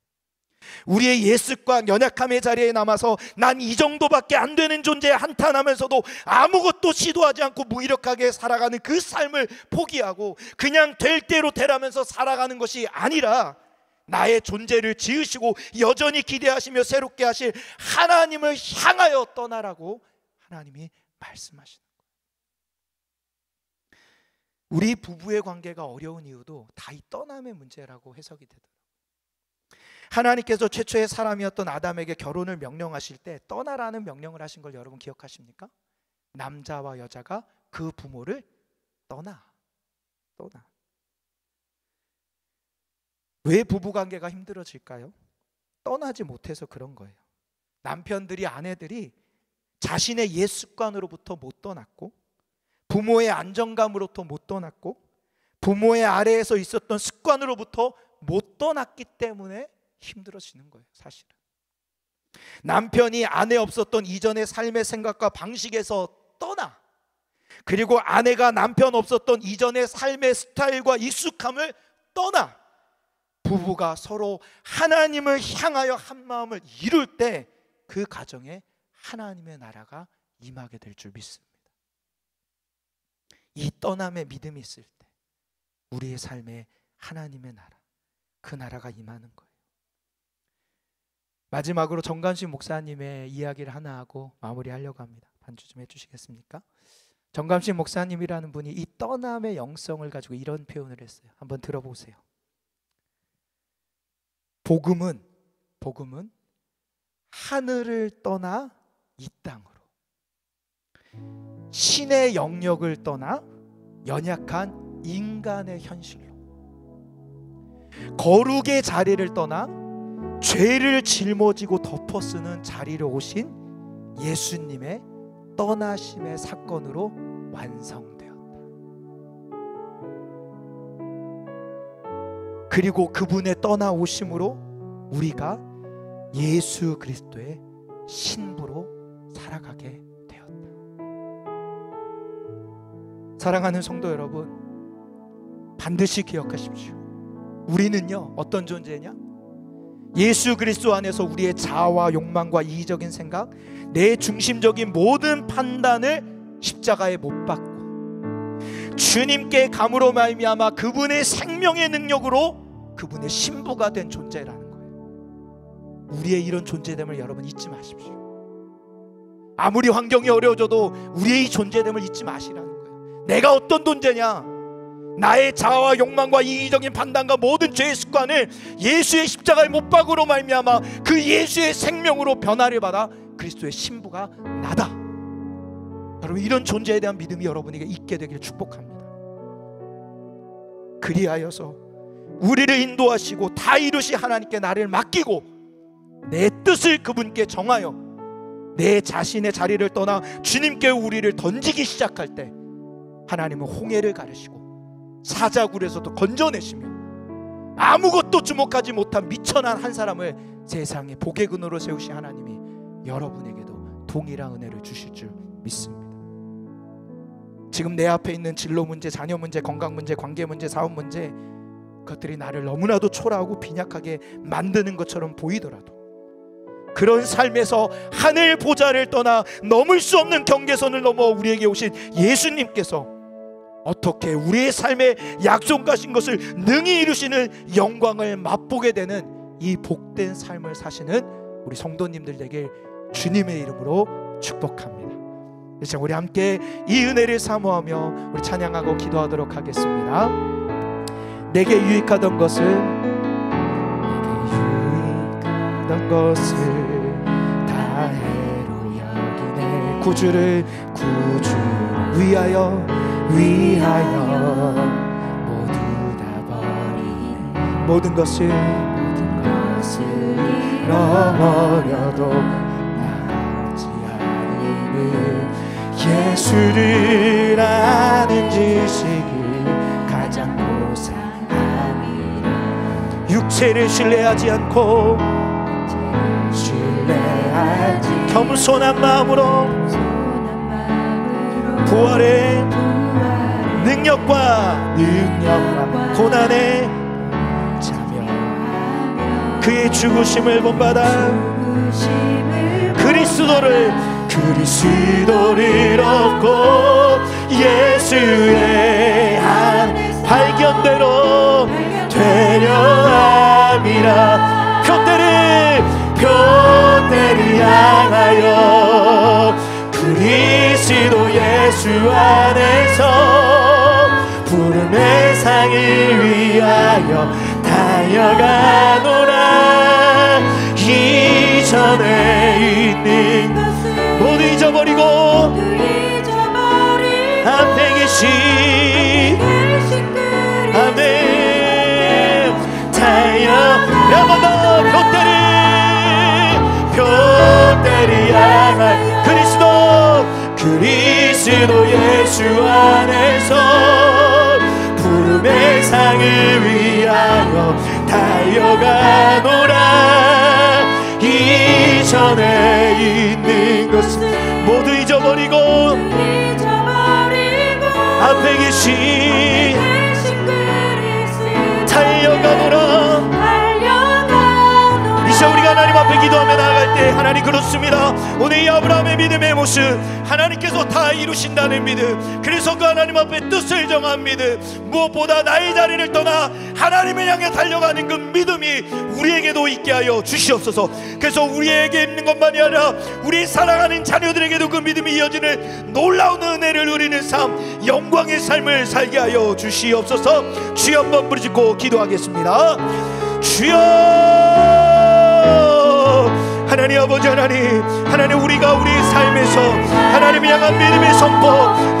우리의 옛습관, 연약함의 자리에 남아서 난 이 정도밖에 안 되는 존재에 한탄하면서도 아무것도 시도하지 않고 무기력하게 살아가는 그 삶을 포기하고 그냥 될 대로 되라면서 살아가는 것이 아니라 나의 존재를 지으시고 여전히 기대하시며 새롭게 하실 하나님을 향하여 떠나라고 하나님이 말씀하시는 거예요. 우리 부부의 관계가 어려운 이유도 다 이 떠남의 문제라고 해석이 되더라고요. 하나님께서 최초의 사람이었던 아담에게 결혼을 명령하실 때 떠나라는 명령을 하신 걸 여러분 기억하십니까? 남자와 여자가 그 부모를 떠나. 왜 부부관계가 힘들어질까요? 떠나지 못해서 그런 거예요. 남편들이, 아내들이 자신의 옛 습관으로부터 못 떠났고 부모의 안정감으로부터 못 떠났고 부모의 아래에서 있었던 습관으로부터 못 떠났기 때문에 힘들어지는 거예요. 사실은 남편이 아내 없었던 이전의 삶의 생각과 방식에서 떠나, 그리고 아내가 남편 없었던 이전의 삶의 스타일과 익숙함을 떠나 부부가 서로 하나님을 향하여 한 마음을 이룰 때 그 가정에 하나님의 나라가 임하게 될 줄 믿습니다. 이 떠남의 믿음이 있을 때 우리의 삶에 하나님의 나라, 그 나라가 임하는 거예요. 마지막으로 정관식 목사님의 이야기를 하나 하고 마무리하려고 합니다. 반주 좀 해주시겠습니까? 정관식 목사님이라는 분이 이 떠남의 영성을 가지고 이런 표현을 했어요. 한번 들어보세요. 복음은 하늘을 떠나 이 땅으로, 신의 영역을 떠나 연약한 인간의 현실로, 거룩의 자리를 떠나 죄를 짊어지고 덮어 쓰는 자리로 오신 예수님의 떠나심의 사건으로 완성되었다. 그리고 그분의 떠나오심으로 우리가 예수 그리스도의 신부로 살아가게 되었다. 사랑하는 성도 여러분, 반드시 기억하십시오. 우리는요, 어떤 존재냐? 예수 그리스도 안에서 우리의 자아와 욕망과 이기적인 생각, 내 중심적인 모든 판단을 십자가에 못 박고 주님께 감으로 말미암아 그분의 생명의 능력으로 그분의 신부가 된 존재라는 거예요. 우리의 이런 존재됨을 여러분 잊지 마십시오. 아무리 환경이 어려워져도 우리의 이 존재됨을 잊지 마시라는 거예요. 내가 어떤 존재냐? 나의 자아와 욕망과 이기적인 판단과 모든 죄의 습관을 예수의 십자가의 못박으로 말미암아 그 예수의 생명으로 변화를 받아 그리스도의 신부가 나다. 여러분, 이런 존재에 대한 믿음이 여러분에게 있게 되길 축복합니다. 그리하여서 우리를 인도하시고 다 이루시 하나님께 나를 맡기고 내 뜻을 그분께 정하여 내 자신의 자리를 떠나 주님께 우리를 던지기 시작할 때 하나님은 홍해를 가르시고 사자굴에서도 건져내시며 아무것도 주목하지 못한 미천한 한 사람을 세상의 복의 근원으로 세우신 하나님이 여러분에게도 동일한 은혜를 주실 줄 믿습니다. 지금 내 앞에 있는 진로 문제, 자녀 문제, 건강 문제, 관계 문제, 사업 문제, 그것들이 나를 너무나도 초라하고 빈약하게 만드는 것처럼 보이더라도 그런 삶에서 하늘 보좌를 떠나 넘을 수 없는 경계선을 넘어 우리에게 오신 예수님께서 어떻게 우리의 삶에 약속하신 것을 능히 이루시는 영광을 맛보게 되는 이 복된 삶을 사시는 우리 성도님들 되길 주님의 이름으로 축복합니다. 이제 우리 함께 이 은혜를 사모하며 우리 찬양하고 기도하도록 하겠습니다. 내게 유익하던 것을 다 해로 여기네. 구주를 위하여 모두 다 버리네. 모든 것을 잃어버려도 나지 않는 예수를 아는 지식이 가장 고상함이라. 육체를 신뢰하지 않고 겸손한 마음으로 부활의 능력과 고난에 참여 그의 죽으심을 본받아 그리스도를 얻고 예수의 한 발견대로 되려 함이라. 표대를 향하여 그리스도 예수 안에서 부름의 상을 위하여 달려가노라. 이전에 있는 모두 잊어버리고 앞에 계신 아멘. 한번 더 표대를 향한 그리스도 예수 안에서 부름의 상을 위하여 달려가노라. 이전에 있는 것을 모두 잊어버리고 앞에 계신 달려가노라. 이제 우리가 하나님 앞에 기도하며 나아갈 때 하나님 그렇습니다. 오늘 이 아브라함의 믿음의 모습, 하나님께서 다 이루신다는 믿음, 그래서 그 하나님 앞에 뜻을 정한 믿음, 무엇보다 나의 자리를 떠나 하나님을 향해 달려가는 그 믿음이 우리에게도 있게 하여 주시옵소서. 그래서 우리에게 있는 것만이 아니라 우리 사랑하는 자녀들에게도 그 믿음이 이어지는 놀라운 은혜를 누리는 삶, 영광의 삶을 살게 하여 주시옵소서. 주여 한번 부르짖고 기도하겠습니다. 주여 하나님 아버지, 하나님 우리가 우리 삶에서 하나님을 향한 믿음의 선포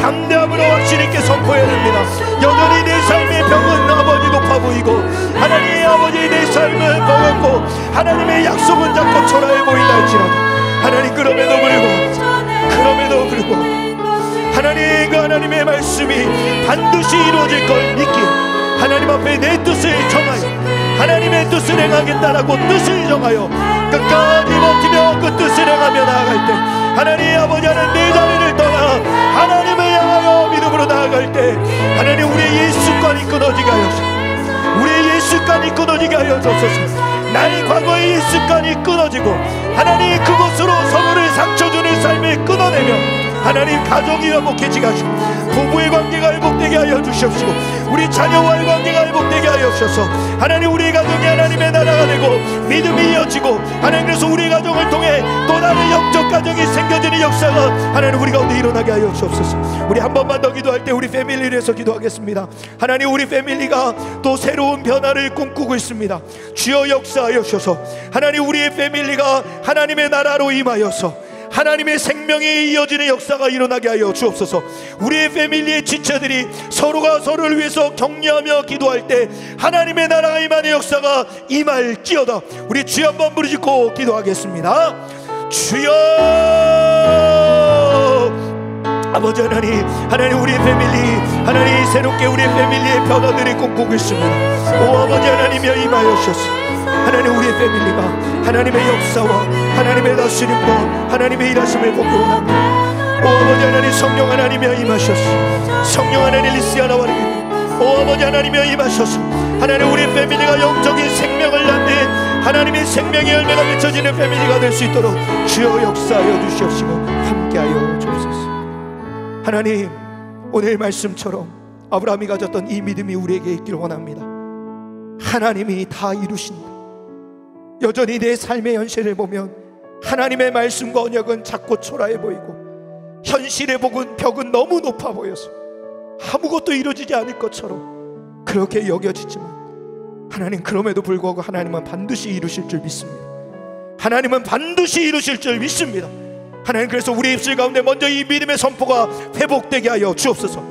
담대함으로 확실히 있게 선포해야 됩니다. 여전히 내 삶의 병은 아버지 높아 보이고 하나님의 아버지 내 삶은 버겁고 하나님의 약속은 자꾸 초라해 보인다 할지라도 하나님 그럼에도 불구하고 하나님 그 하나님의 말씀이 반드시 이루어질 걸 믿기에 하나님 앞에 내 뜻을 정하여 하나님의 뜻을 행하겠다라고 뜻을 정하여 끝까지 버티며 그 뜻을 행하며 나아갈 때 하나님 아버지, 하나님 내 자리를 떠나 하나님을 향하여 믿음으로 나아갈 때 하나님 우리의 옛 습관이 끊어지게 하여서 우리의 옛 습관이 끊어지게 하여 주옵소서. 나의 과거의 옛 습관이 끊어지고 하나님 그것으로 서로를 상처주는 삶을 끊어내며 하나님 가정이 회복해지게 하시고 부부의 관계가 회복되게 하여 주시옵시고 우리 자녀와의 관계가 회복되게 하여 주셔서 하나님 우리 가정이 하나님의 나라가 되고 믿음이 이어지고 하나님 그래서 우리 가정을 통해 또 다른 영적 가정이 생겨지는 역사가 하나님 우리 가운데 일어나게 하여 주옵소서. 우리 한 번만 더 기도할 때 우리 패밀리를 위해서 기도하겠습니다. 하나님 우리 패밀리가 또 새로운 변화를 꿈꾸고 있습니다. 주여 역사하여 주셔서 하나님 우리의 패밀리가 하나님의 나라로 임하여서 하나님의 생명이 이어지는 역사가 일어나게 하여 주옵소서. 우리의 패밀리의 지체들이 서로가 서로를 위해서 격려하며 기도할 때 하나님의 나라가 임하는 역사가 임할지어다. 우리 주여 한번 부르짖고 기도하겠습니다. 주여 아버지 하나님 우리의 패밀리 하나님 새롭게 우리의 패밀리의 변화들이 꿈꾸고 있습니다. 오 아버지 하나님여 임하여 주셔서 하나님 우리의 패밀리가 하나님의 역사와 하나님의 다스림과 하나님의 일하심을 보기 원합니다. 오 아버지 하나님 성령 하나님여 임하셔서 성령 하나님 리시아나와리 오 아버지 하나님여 임하셔서 하나님 우리의 패밀리가 영적인 생명을 낳는 하나님의 생명의 열매가 맺혀지는 패밀리가 될 수 있도록 주여 역사하여 주시옵시고 함께하여 주옵소서. 하나님 오늘 말씀처럼 아브라함이 가졌던 이 믿음이 우리에게 있기를 원합니다. 하나님이 다 이루신다. 여전히 내 삶의 현실을 보면 하나님의 말씀과 언약은 자꾸 초라해 보이고 현실의 벽은 너무 높아 보여서 아무것도 이루어지지 않을 것처럼 그렇게 여겨지지만, 하나님 그럼에도 불구하고 하나님은 반드시 이루실 줄 믿습니다. 하나님은 반드시 이루실 줄 믿습니다. 하나님, 그래서 우리 입술 가운데 먼저 이 믿음의 선포가 회복되게 하여 주옵소서.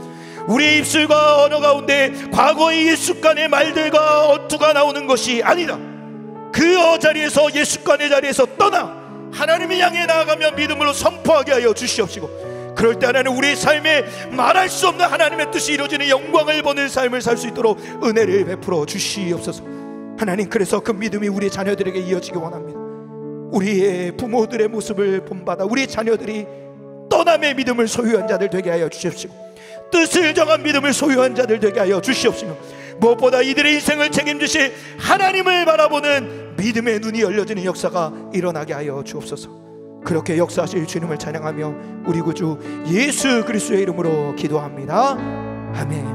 우리의 입술과 언어 가운데 과거의 옛습관의 말들과 어투가 나오는 것이 아니라 그 자리에서, 옛습관의 자리에서 떠나 하나님을 향해 나아가며 믿음으로 선포하게 하여 주시옵시고, 그럴 때 하나님 우리의 삶에 말할 수 없는 하나님의 뜻이 이루어지는 영광을 보는 삶을 살 수 있도록 은혜를 베풀어 주시옵소서. 하나님, 그래서 그 믿음이 우리 자녀들에게 이어지기 원합니다. 우리의 부모들의 모습을 본받아 우리 자녀들이 떠남의 믿음을 소유한 자들 되게 하여 주시옵시고, 뜻을 정한 믿음을 소유한 자들 되게 하여 주시옵시며, 무엇보다 이들의 인생을 책임지실 하나님을 바라보는 믿음의 눈이 열려지는 역사가 일어나게 하여 주옵소서. 그렇게 역사하실 주님을 찬양하며 우리 구주 예수 그리스도의 이름으로 기도합니다. 아멘.